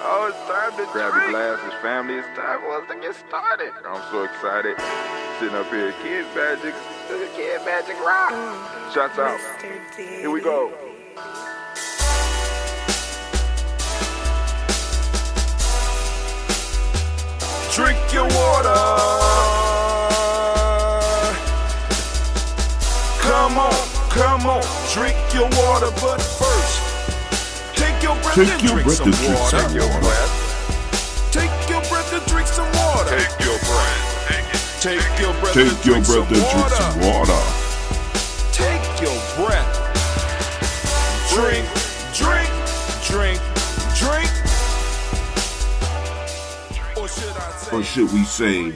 Oh, it's time to grab your glasses, family. It's time for us to get started. I'm so excited. Sitting up here, Kid Magic Rock. Shots out. Here we go. Drink your water. Come on, drink your water, but first, take your breath and drink some water. Take your breath. Take your breath and drink some water. Take your breath. Take your breath and drink some water. Take your breath. Drink. Or should we say,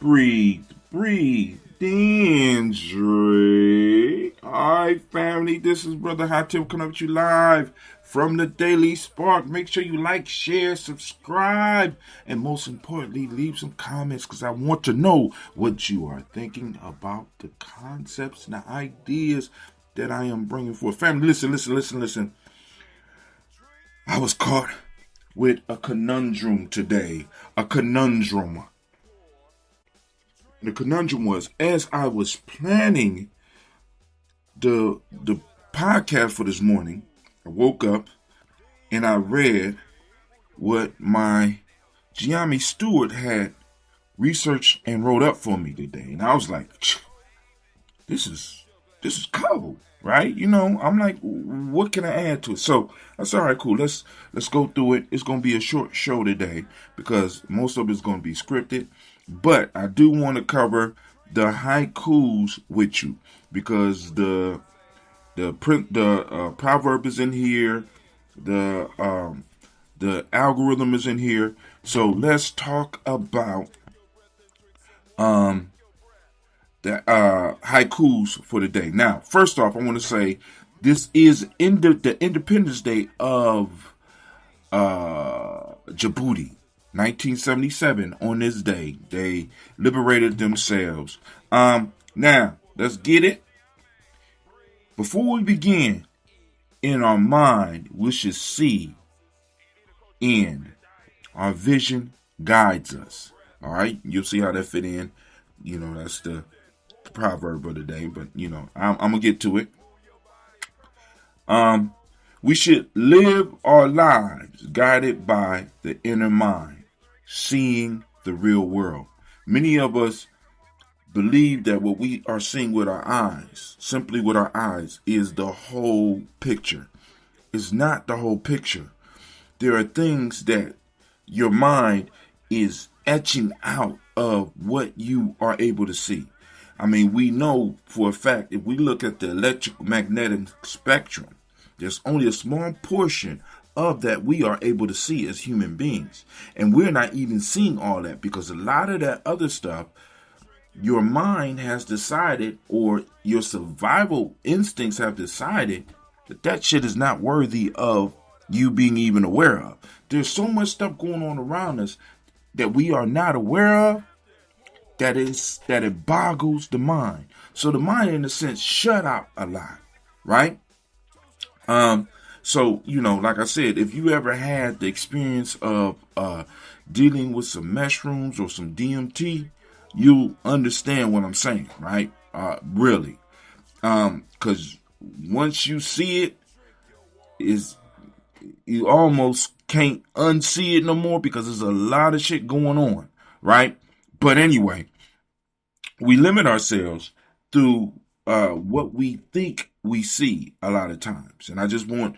breathe and drink. Alright, family, this is Brother Hardship coming up with you live from the Daily Spark. Make sure you like, share, subscribe, and most importantly, leave some comments because I want to know what you are thinking about the concepts and the ideas that I am bringing forth. Family, listen. I was caught with a conundrum today. A conundrum. The conundrum was, as I was planning the podcast for this morning, I woke up and I read what my Gye-Nyame Steward had researched and wrote up for me today. And I was like, this is cold, right? You know, I'm like, what can I add to it? So I said, all right, cool. Let's go through it. It's going to be a short show today because most of it's going to be scripted. But I do want to cover the haikus with you because the proverb is in here, the algorithm is in here. So let's talk about the haikus for the day. Now, first off, I want to say this is the Independence Day of Djibouti. 1977, on this day, they liberated themselves. Now, let's get it. Before we begin, in our mind, we should see end. Our vision guides us. All right, you'll see how that fit in. You know, that's the proverb of the day, but, you know, I'm going to get to it. We should live our lives guided by the inner mind. Seeing the real world. Many of us believe that what we are seeing with our eyes, simply with our eyes, is the whole picture. It's not the whole picture. There are things that your mind is etching out of what you are able to see. I mean, we know for a fact, if we look at the electromagnetic spectrum, there's only a small portion of that we are able to see as human beings. And we're not even seeing all that because a lot of that other stuff, your mind has decided, or your survival instincts have decided that shit is not worthy of you being even aware of. There's so much stuff going on around us that we are not aware of that it boggles the mind. So the mind, in a sense, shut out a lot, right? So, you know, like I said, if you ever had the experience of dealing with some mushrooms or some DMT, you'll understand what I'm saying, right? Really. Because once you see it, you almost can't unsee it no more because there's a lot of shit going on, right? But anyway, we limit ourselves through what we think we see a lot of times, and I want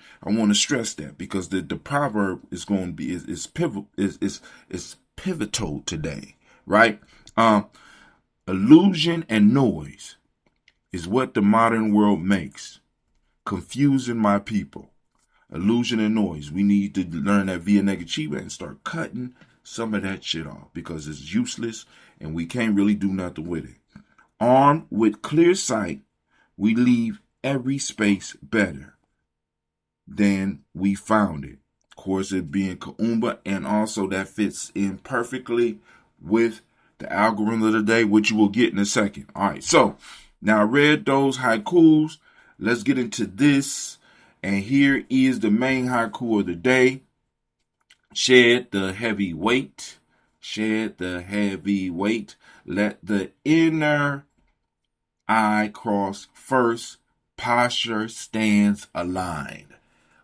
to stress that because the proverb is going to be is pivotal today, right? Illusion and noise is what the modern world makes, confusing my people. Illusion and noise. We need to learn that via Negativa and start cutting some of that shit off because it's useless and we can't really do nothing with it. Armed with clear sight, we leave every space better than we found it. Of course, it being Kuumba, and also that fits in perfectly with the algorithm of the day, which you will get in a second. All right, so now I read those haikus. Let's get into this. And here is the main haiku of the day. Shed the heavy weight. Shed the heavy weight. Let the inner eye cross first. Posture stands aligned.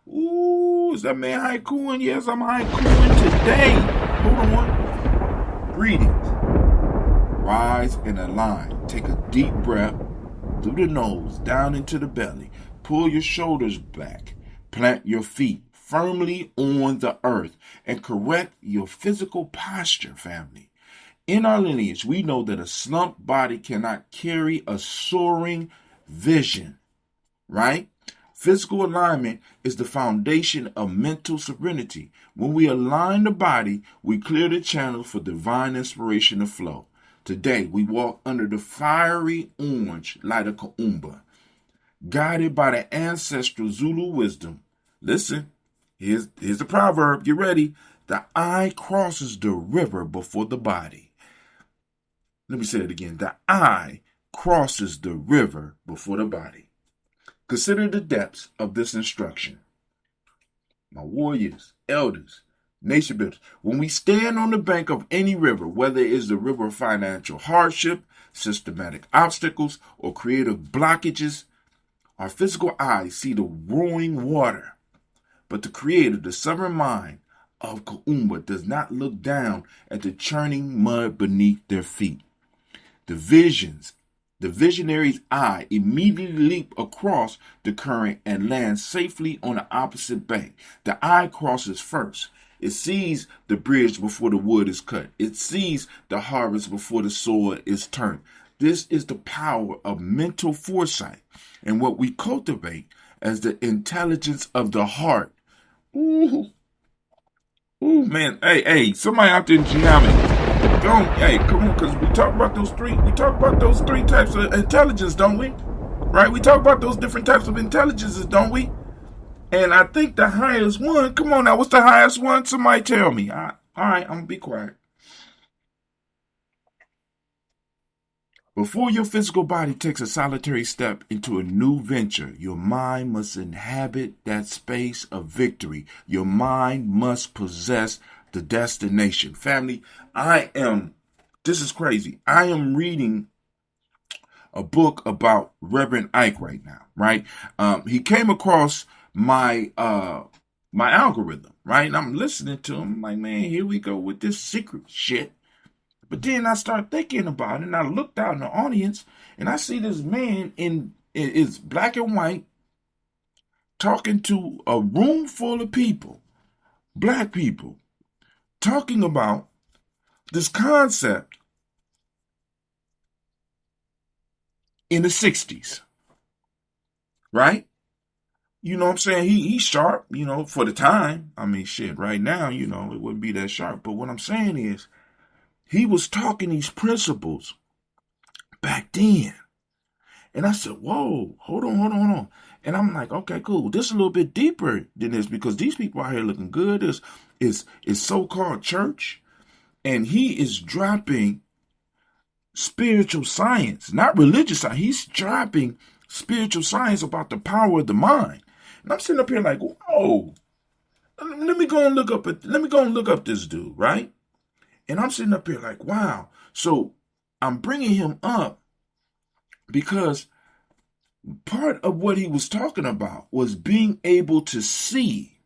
Ooh, is that man haikuing? Yes, I'm haikuing today. Hold on. Greetings. Rise and align. Take a deep breath through the nose, down into the belly. Pull your shoulders back. Plant your feet firmly on the earth and correct your physical posture, family. In our lineage, we know that a slumped body cannot carry a soaring vision, right? Physical alignment is the foundation of mental serenity. When we align the body, we clear the channel for divine inspiration to flow. Today, we walk under the fiery orange light of Kuumba, guided by the ancestral Zulu wisdom. Listen, here's the proverb. Get ready. The eye crosses the river before the body. Let me say it again. The eye crosses the river before the body. Consider the depths of this instruction. My warriors, elders, nation builders, when we stand on the bank of any river, whether it is the river of financial hardship, systematic obstacles, or creative blockages, our physical eyes see the roaring water. But the creator, the sovereign mind of Kuumba, does not look down at the churning mud beneath their feet. The visionary's eye immediately leap across the current and land safely on the opposite bank. The eye crosses first. It sees the bridge before the wood is cut. It sees the harvest before the soil is turned. This is the power of mental foresight and what we cultivate as the intelligence of the heart. Ooh, man. Hey, somebody out there in Gye-Nyame. Hey, come on, because we talk about those three types of intelligence, don't we? Right? We talk about those different types of intelligences, don't we? And I think the highest one, come on now, what's the highest one? Somebody tell me. All right, I'm going to be quiet. Before your physical body takes a solitary step into a new venture, your mind must inhabit that space of victory. Your mind must possess the destination. Family, this is crazy. I am reading a book about Reverend Ike right now, right? He came across my algorithm, right? And I'm listening to him. I'm like, man, here we go with this secret shit. But then I start thinking about it, and I looked out in the audience, and I see this man it's black and white, talking to a room full of people, black people, talking about this concept in the 60s, right? You know what I'm saying? He's sharp, for the time. I mean, shit, right now, it wouldn't be that sharp. But what I'm saying is, he was talking these principles back then. And I said, whoa, hold on. And I'm like, okay, cool. This is a little bit deeper than this because these people out here looking good. Is so-called church. And he is dropping spiritual science, not religious science. He's dropping spiritual science about the power of the mind. And I'm sitting up here like, whoa, let me go and look up this dude, right? And I'm sitting up here like, wow. So I'm bringing him up because part of what he was talking about was being able to see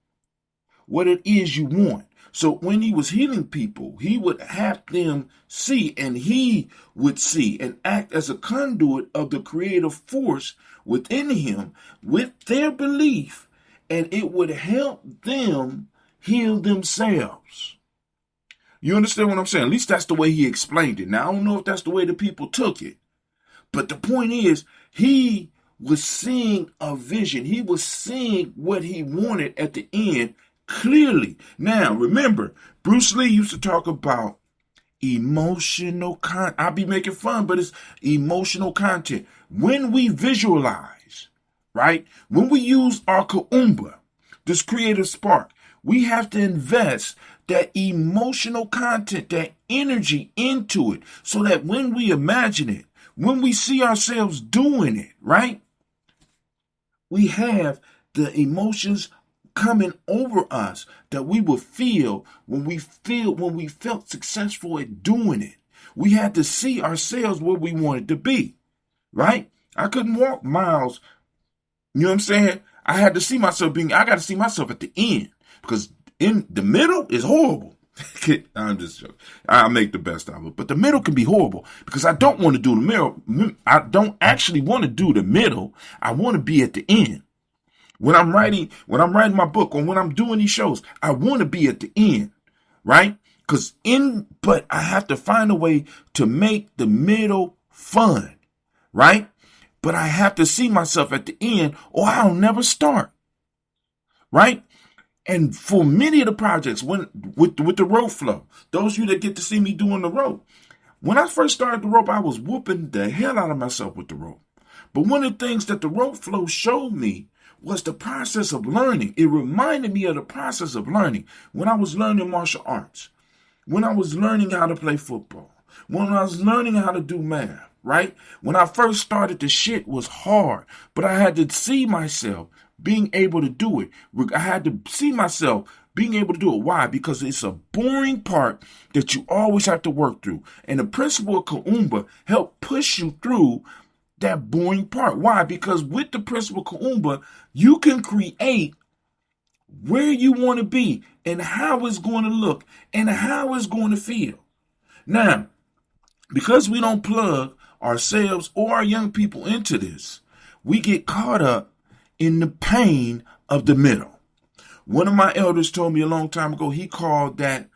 what it is you want. So when he was healing people, he would have them see, and he would see and act as a conduit of the creative force within him with their belief, and it would help them heal themselves. You understand what I'm saying? At least that's the way he explained it. Now, I don't know if that's the way the people took it. But the point is, he was seeing a vision. He was seeing what he wanted at the end clearly. Now, remember, Bruce Lee used to talk about emotional content. I'll be making fun, but it's emotional content. When we visualize, right? When we use our Kuumba, this creative spark, we have to invest that emotional content, that energy into it so that when we imagine it, when we see ourselves doing it, right? We have the emotions coming over us that we would feel when we felt successful at doing it. We had to see ourselves where we wanted to be, right? I couldn't walk miles. You know what I'm saying? I got to see myself at the end, because in the middle is horrible. I'm just joking. I'll make the best of it. But the middle can be horrible because I don't want to do the middle. I don't actually want to do the middle. I want to be at the end. When I'm writing my book, or when I'm doing these shows, I want to be at the end, right? But I have to find a way to make the middle fun, right? But I have to see myself at the end, or I'll never start, right? And for many of the projects, with the rope flow, those of you that get to see me doing the rope, when I first started the rope, I was whooping the hell out of myself with the rope. But one of the things that the rope flow showed me was the process of learning. It reminded me of the process of learning when I was learning martial arts, when I was learning how to play football, when I was learning how to do math, right? When I first started, the shit was hard, but I had to see myself being able to do it. I had to see myself being able to do it. Why? Because it's a boring part that you always have to work through. And the principle of Kuumba helped push you through that boring part. Why? Because with the principle of Kuumba, you can create where you want to be and how it's going to look and how it's going to feel. Now, because we don't plug ourselves or our young people into this, we get caught up in the pain of the middle. One of my elders told me a long time ago, he called that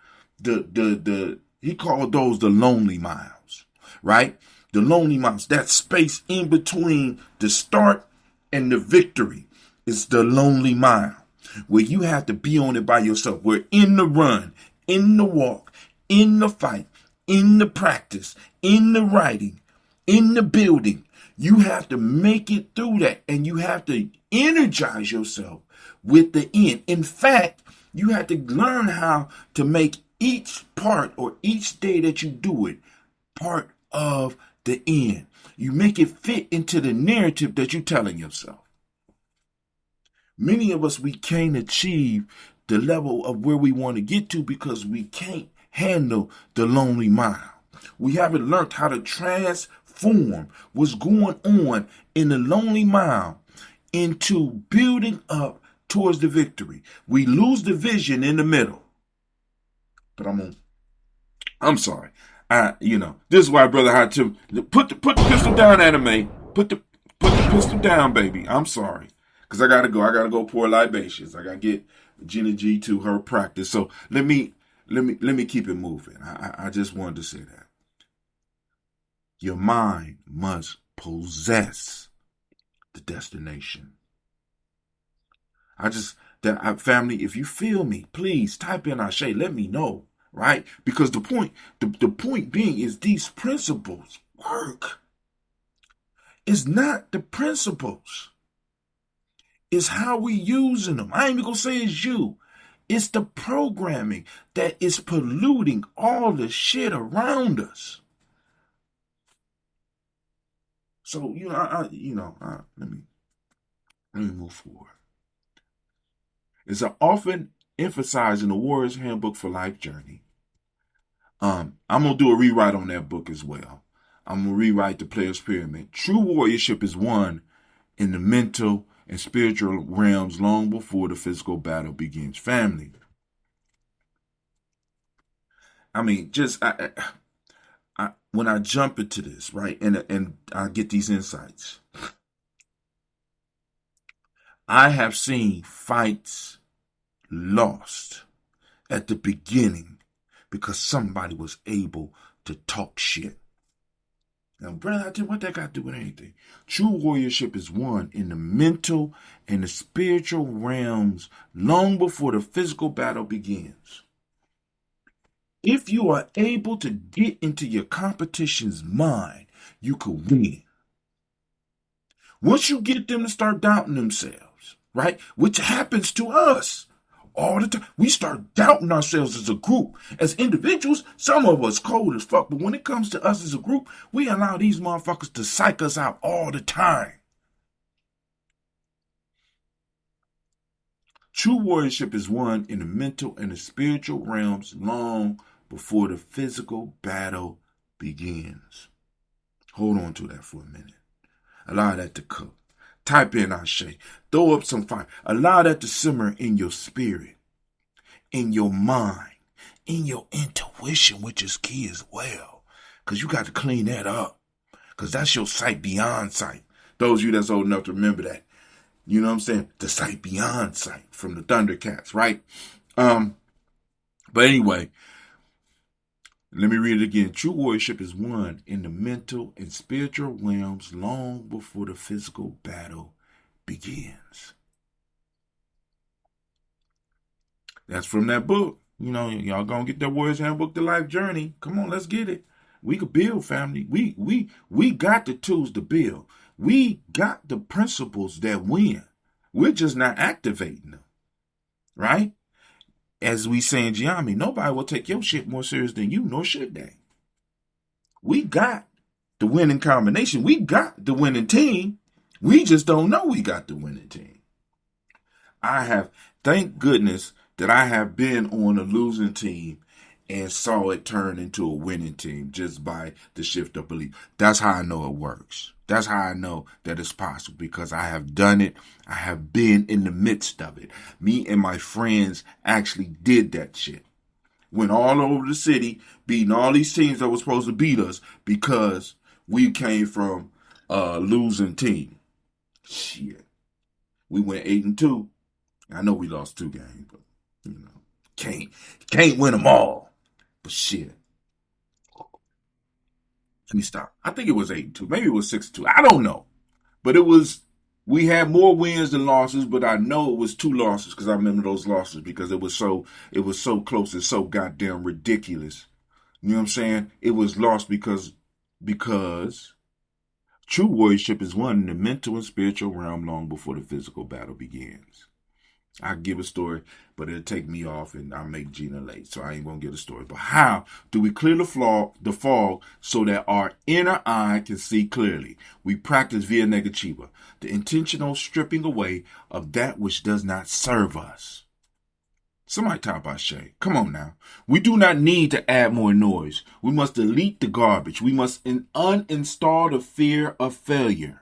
he called those the lonely miles, right? The lonely miles, that space in between the start and the victory is the lonely mile, where you have to be on it by yourself. Where in the run, in the walk, in the fight, in the practice, in the writing, in the building, you have to make it through that, and you have to energize yourself with the end. In fact, you have to learn how to make each part or each day that you do it part of the end. You make it fit into the narrative that you're telling yourself. Many of us, we can't achieve the level of where we want to get to because we can't handle the lonely mile. We haven't learned how to transform what's going on in the lonely mile into building up towards the victory. We lose the vision in the middle. But I'm sorry. This is why, brother, had to put the pistol down, anime. Put the pistol down, baby. I'm sorry. Because I gotta go pour libations. I gotta get Gina G to her practice. So let me keep it moving. I just wanted to say that. Your mind must possess the destination. Family, if you feel me, please type in Ashe. Let me know, right? Because the point being is these principles work. It's not the principles. It's how we using them. I ain't even gonna say it's you. It's the programming that is polluting all the shit around us. So, let me move forward. As I often emphasize in the Warrior's Handbook for Life Journey, I'm going to do a rewrite on that book as well. I'm going to rewrite the Player's Pyramid. True warriorship is won in the mental and spiritual realms long before the physical battle begins. Family. I mean, when I jump into this, right, and I get these insights, I have seen fights lost at the beginning because somebody was able to talk shit. Now, brother, I tell you what that got to do with anything. True warriorship is won in the mental and the spiritual realms long before the physical battle begins. If you are able to get into your competition's mind, you can win. Once you get them to start doubting themselves, right, which happens to us all the time, we start doubting ourselves as a group. As individuals, some of us cold as fuck, but when it comes to us as a group, we allow these motherfuckers to psych us out all the time. True warriorship is won in the mental and the spiritual realms long before the physical battle begins. Hold on to that for a minute. Allow that to cook. Type in Ashe. Throw up some fire. Allow that to simmer in your spirit, in your mind, in your intuition, which is key as well. Because you got to clean that up. Because that's your sight beyond sight. Those of you that's old enough to remember that. You know what I'm saying? The sight beyond sight from the Thundercats, right? But anyway, let me read it again. True warriorship is won in the mental and spiritual realms long before the physical battle begins. That's from that book. You know, y'all gonna get that Warriors Handbook to Life Journey. Come on, let's get it. We could build, family. We got the tools to build. We got the principles that win. We're just not activating them. Right? As we say in Gye-Nyame, nobody will take your shit more serious than you, nor should they. We got the winning combination. We got the winning team. We just don't know we got the winning team. Thank goodness that I have been on a losing team and saw it turn into a winning team just by the shift of belief. That's how I know it works. That's how I know that it's possible, because I have done it. I have been in the midst of it. Me and my friends actually did that shit. Went all over the city, beating all these teams that were supposed to beat us because we came from a losing team. Shit. We went 8-2. I know we lost 2 games, but you know, can't win them all. But shit. Let me stop. I think it was 8-2. Maybe it was 6-2. I don't know. But we had more wins than losses, but I know it was 2 losses because I remember those losses because it was so close and so goddamn ridiculous. You know what I'm saying? It was lost because true warriorship is won in the mental and spiritual realm long before the physical battle begins. I give a story, but it'll take me off and I'll make Gina late, so I ain't going to get a story. But how do we clear the fog so that our inner eye can see clearly? We practice via Negativa, the intentional stripping away of that which does not serve us. Somebody type Ashe. Come on now. We do not need to add more noise. We must delete the garbage. We must uninstall the fear of failure.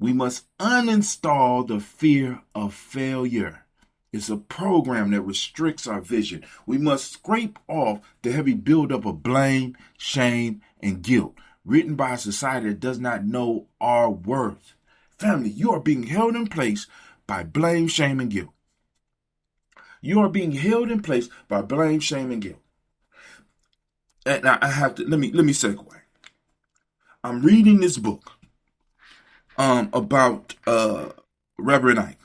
We must uninstall the fear of failure. It's a program that restricts our vision. We must scrape off the heavy buildup of blame, shame, and guilt, written by a society that does not know our worth. Family, you are being held in place by blame, shame, and guilt. You are being held in place by blame, shame, and guilt. And I have to, let me segue. I'm reading this book about Reverend Ike.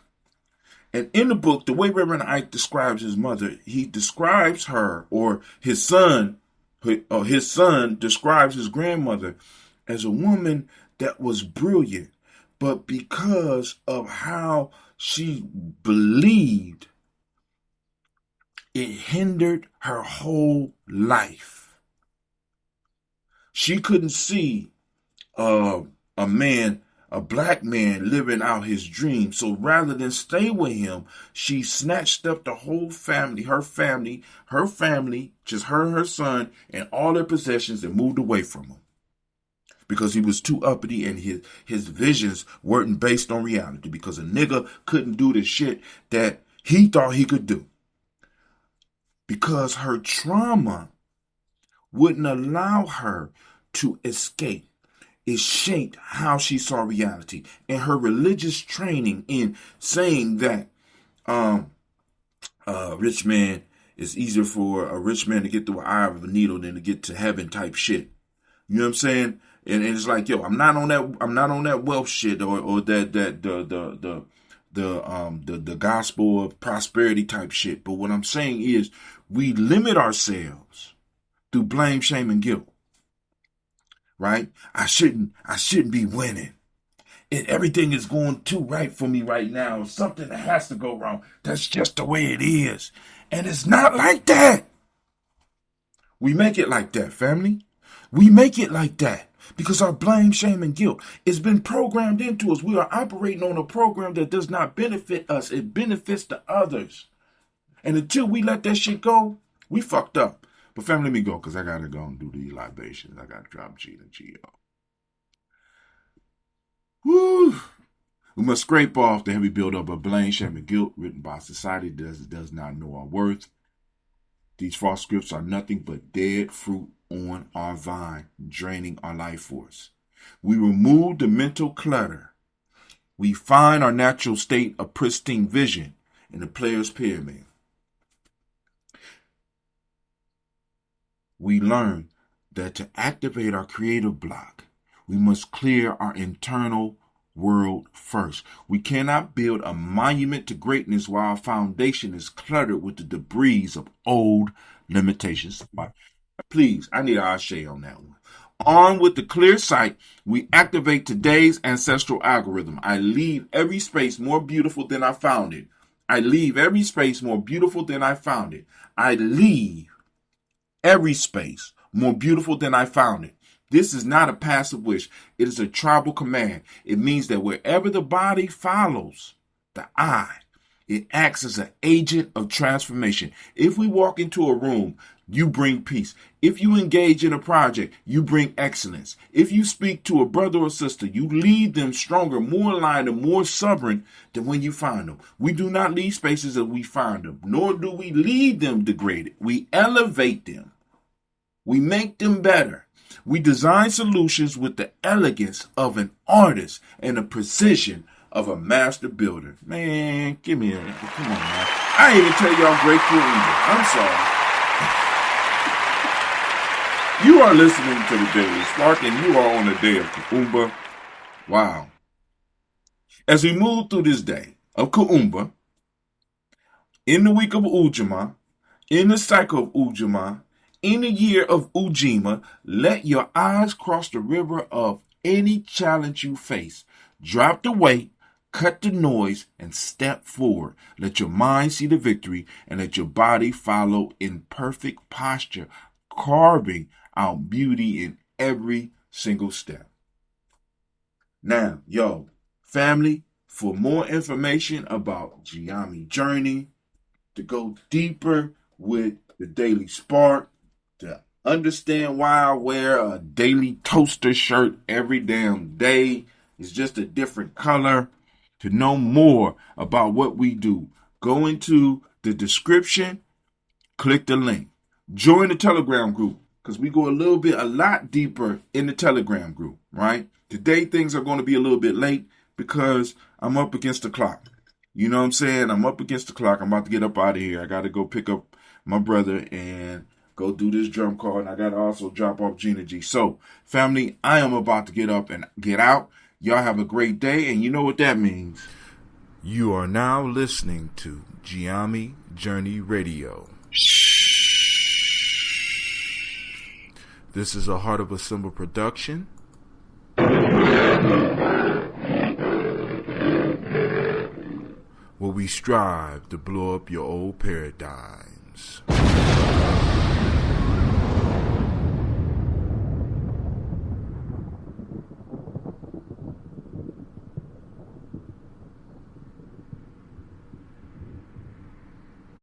And in the book, the way Reverend Ike describes his mother, he describes her, or his son describes his grandmother as a woman that was brilliant, but because of how she believed, it hindered her whole life. She couldn't see a black man living out his dream. So rather than stay with him, she snatched up the whole family, her family, just her and her son, and all their possessions, and moved away from him. Because he was too uppity and his visions weren't based on reality. Because a nigga couldn't do the shit that he thought he could do. Because her trauma wouldn't allow her to escape. It shaped how she saw reality, and her religious training in saying that rich man, it's easier for a rich man to get through an eye of a needle than to get to heaven type shit. You know what I'm saying? And it's like, yo, I'm not on that wealth shit or the gospel of prosperity type shit. But what I'm saying is we limit ourselves through blame, shame, and guilt. Right? I shouldn't be winning. And everything is going too right for me right now. Something that has to go wrong. That's just the way it is. And it's not like that. We make it like that, family. We make it like that. Because our blame, shame, and guilt has been programmed into us. We are operating on a program that does not benefit us. It benefits the others. And until we let that shit go, we fucked up. But family, let me go because I got to go and do these libations. I got to drop G and G. Woo! We must scrape off the heavy buildup of blame, shame, and guilt written by society that does not know our worth. These false scripts are nothing but dead fruit on our vine, draining our life force. We remove the mental clutter. We find our natural state of pristine vision in the player's pyramid. We learn that to activate our creative block, we must clear our internal world first. We cannot build a monument to greatness while our foundation is cluttered with the debris of old limitations. Please, I need an ashe on that one. Armed with the clear sight, we activate today's ancestral algorithm. I leave every space more beautiful than I found it. I leave every space more beautiful than I found it. I leave every space more beautiful than I found it. This is not a passive wish. It is a tribal command. It means that wherever the body follows the eye, it acts as an agent of transformation. If we walk into a room, you bring peace. If you engage in a project, you bring excellence. If you speak to a brother or sister, you lead them stronger, more aligned, and more sovereign than when you find them. We do not leave spaces as we find them, nor do we leave them degraded. We elevate them. We make them better. We design solutions with the elegance of an artist and the precision of a master builder. Man, give me a, come on, man. I ain't even tell y'all great Kuumba. I'm sorry. You are listening to the Daily Spark, and you are on the day of Kuumba. Wow. As we move through this day of Kuumba, in the week of Ujamaa, in the cycle of Ujamaa, in the year of Ujima, let your eyes cross the river of any challenge you face. Drop the weight, cut the noise, and step forward. Let your mind see the victory, and let your body follow in perfect posture, carving out beauty in every single step. Now, yo, family, for more information about Gye-Nyame journey, to go deeper with the Daily Spark, to understand why I wear a daily toaster shirt every damn day, it's just a different color, to know more about what we do, go into the description, click the link, join the Telegram group, because we go a lot deeper in the Telegram group, right? Today things are going to be a little bit late because I'm up against the clock. You know what I'm saying? I'm up against the clock. I'm about to get up out of here. I got to go pick up my brother and go do this drum call, and I got to also drop off Gina G. So, family, I am about to get up and get out. Y'all have a great day, and you know what that means. You are now listening to Gye-Nyame Journey Radio. This is a Heart of a Symbol production. Where we strive to blow up your old paradigms.